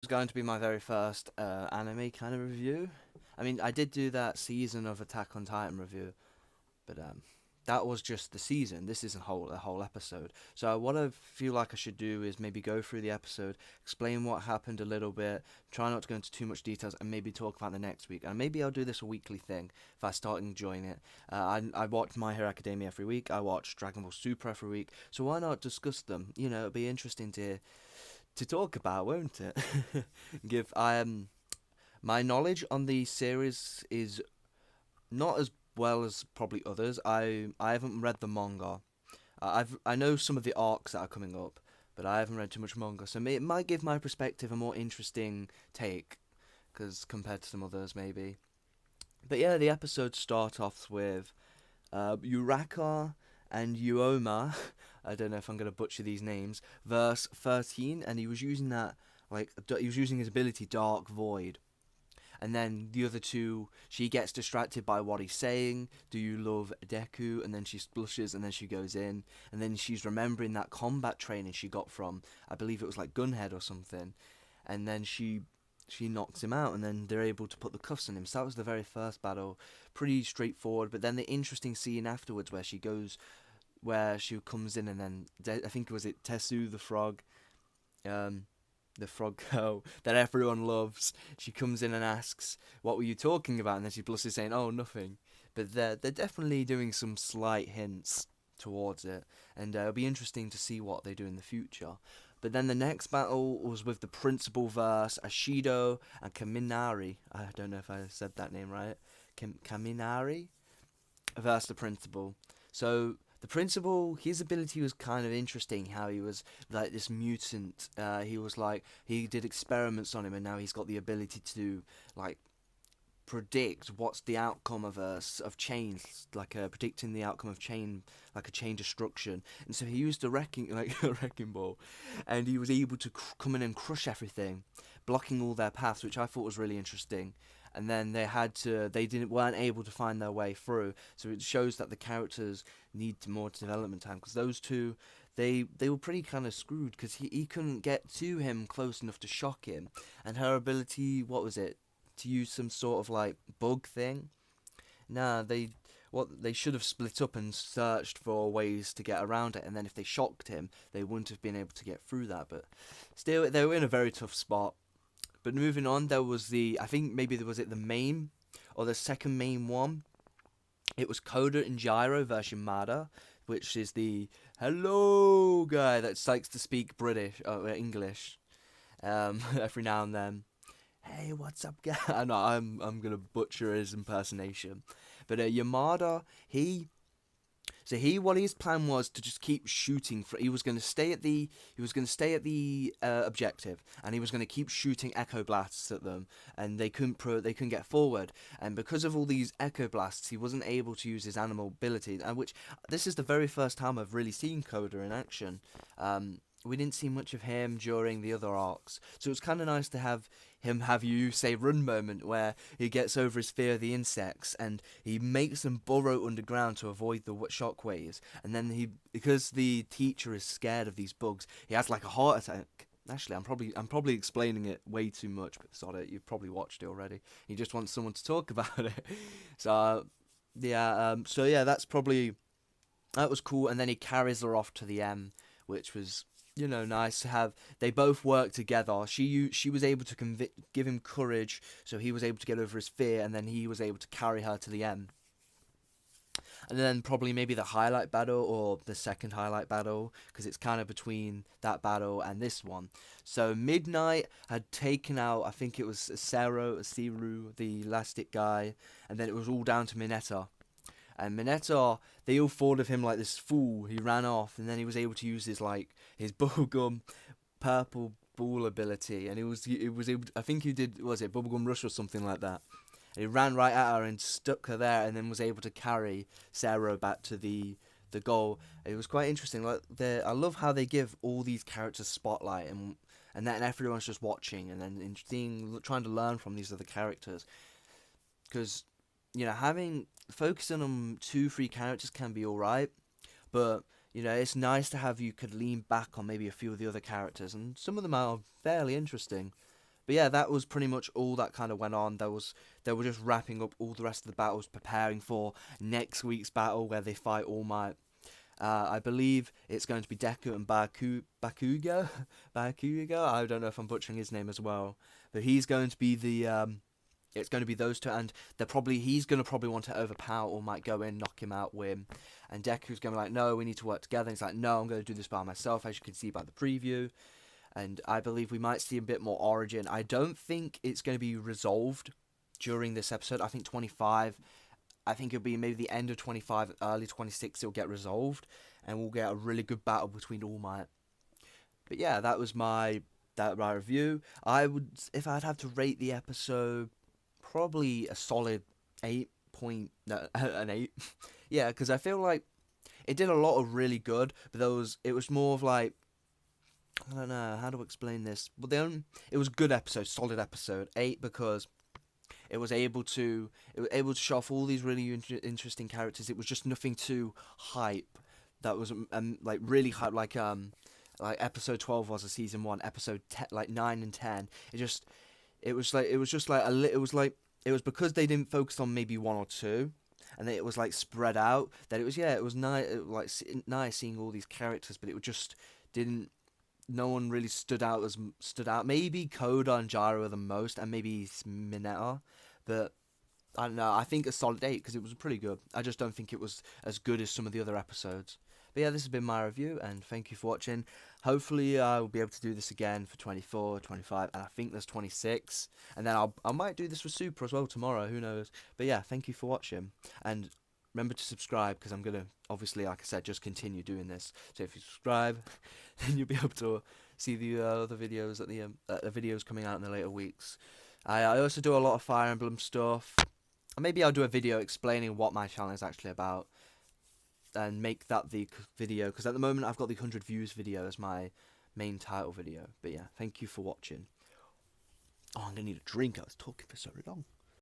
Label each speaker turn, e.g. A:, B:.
A: was going to be my very first anime kind of review. I mean, I did do that season of Attack on Titan review, but that was just the season. This isn't a whole episode. So what I feel like I should do is maybe go through the episode, explain what happened a little bit, try not to go into too much details, and maybe talk about the next week. And maybe I'll do this a weekly thing if I start enjoying it. I watch My Hero Academia every week. I watch Dragon Ball Super every week. So why not discuss them? You know, it'll be interesting to talk about, won't it? Give My knowledge on the series is not as well as probably others. I haven't read the manga. I know some of the arcs that are coming up, but I haven't read too much manga, so it might give my perspective a more interesting take, because compared to some others maybe. But yeah, the episodes start off with Uraka and Uoma. I don't know if I'm gonna butcher these names. Verse 13, and he was using that he was using his ability Dark Void, and then the other two, she gets distracted by what he's saying. Do you love Deku? And then she blushes, and then she goes in, and then she's remembering that combat training she got from, I believe it was like Gunhead or something, and then she knocks him out, and then they're able to put the cuffs on him. So that was the very first battle, pretty straightforward. But then the interesting scene afterwards, where she comes in, and then I think was it Tessu the frog, um, the frog girl that everyone loves. She comes in and asks, "What were you talking about?" And then she blushes, saying, "Oh, nothing." But they're definitely doing some slight hints towards it, and it'll be interesting to see what they do in the future. But then the next battle was with the principal verse Ashido and Kaminari. I don't know if I said that name right. Kaminari versus the principal. So the principal, his ability was kind of interesting. How he was like this mutant. He was like he did experiments on him, and now he's got the ability to like predict what's the outcome of chains, predicting the outcome of like a chain destruction. And so he used a wrecking like a wrecking ball, and he was able to come in and crush everything, blocking all their paths, which I thought was really interesting. And then they didn't weren't able to find their way through. So it shows that the characters need more development time, because those two, they were pretty kind of screwed, because he couldn't get to him close enough to shock him. And her ability, what was it, to use some sort of like bug thing? Nah, they should have split up and searched for ways to get around it, and then if they shocked him, they wouldn't have been able to get through that. But still, they were in a very tough spot. But moving on, there was I think maybe there was it the main or the second main one. It was Coda and Gyro versus Mada, which is the hello guy that likes to speak British or English every now and then. Hey, what's up, guy? I know I'm gonna butcher his impersonation, but Yamada, what his plan was to just keep shooting. He was going to stay at the objective, and he was going to keep shooting echo blasts at them, and they couldn't get forward. And because of all these echo blasts, he wasn't able to use his animal ability. And which this is the very first time I've really seen Coda in action. We didn't see much of him during the other arcs, so it's kind of nice to have him have you say run moment where he gets over his fear of the insects, and he makes them burrow underground to avoid the shockwaves, and then because the teacher is scared of these bugs, he has like a heart attack. Actually, I'm probably explaining it way too much, but sorry, you've probably watched it already. He just wants someone to talk about it. So yeah, that was cool, and then he carries her off to the M, which was nice to have. They both work together. She was able to give him courage, so he was able to get over his fear, and then he was able to carry her to the end. And then probably maybe the highlight battle, or the second highlight battle, because it's kind of between that battle and this one. So Midnight had taken out, I think it was Siru, the elastic guy, and then it was all down to Mineta. And Mineta, they all thought of him like this fool. He ran off, and then he was able to use his bubblegum purple ball ability, and it was able. I think he did, was it bubblegum rush or something like that. And he ran right at her and stuck her there, and then was able to carry Sarah back to the goal. It was quite interesting. I love how they give all these characters spotlight, and then everyone's just watching, and then trying to learn from these other characters, because having focusing on 2, 3 characters can be alright, but it's nice to have you could lean back on maybe a few of the other characters, and some of them are fairly interesting. But yeah, that was pretty much all that kind of went on. They were just wrapping up all the rest of the battles, preparing for next week's battle where they fight All Might. I believe it's going to be Deku and Bakugo. Bakugo. I don't know if I'm butchering his name as well, but he's going to be the. It's going to be those two, and he's going to probably want to overpower All Might, go in, knock him out, win. And Deku's going to be like, no, we need to work together. And he's like, no, I'm going to do this by myself, as you can see by the preview. And I believe we might see a bit more origin. I don't think it's going to be resolved during this episode. I think 25. I think it'll be maybe the end of 25, early 26. It'll get resolved, and we'll get a really good battle between All Might. But yeah, that was my review. I would, if I'd have to rate the episode, probably a solid 8 point, no, an 8. Yeah, because I feel like it did a lot of really good, but it was more of like, I don't know how to explain this. But it was a good episode, solid episode. 8 because it was able to show off all these really interesting characters. It was just nothing too hype. That was like really hype, like episode 12 was a season 1, episode 10, like 9 and 10. It was because they didn't focus on maybe one or two, and it was like spread out. That it was nice, nice seeing all these characters, but it just didn't. No one really stood out. Maybe Koda and Gyro the most, and maybe Mineta, but I don't know. I think a solid 8 because it was pretty good. I just don't think it was as good as some of the other episodes. But yeah, this has been my review, and thank you for watching. Hopefully, I will be able to do this again for 24, 25, and I think there's 26. And then I might do this for Super as well tomorrow, who knows. But yeah, thank you for watching. And remember to subscribe, because I'm going to, obviously, like I said, just continue doing this. So if you subscribe, then you'll be able to see the other videos, the videos coming out in the later weeks. I also do a lot of Fire Emblem stuff. Maybe I'll do a video explaining what my channel is actually about, and make that the video, because at the moment I've got the 100 views video as my main title video. But yeah, thank you for watching. Oh, I'm gonna need a drink. I was talking for so long.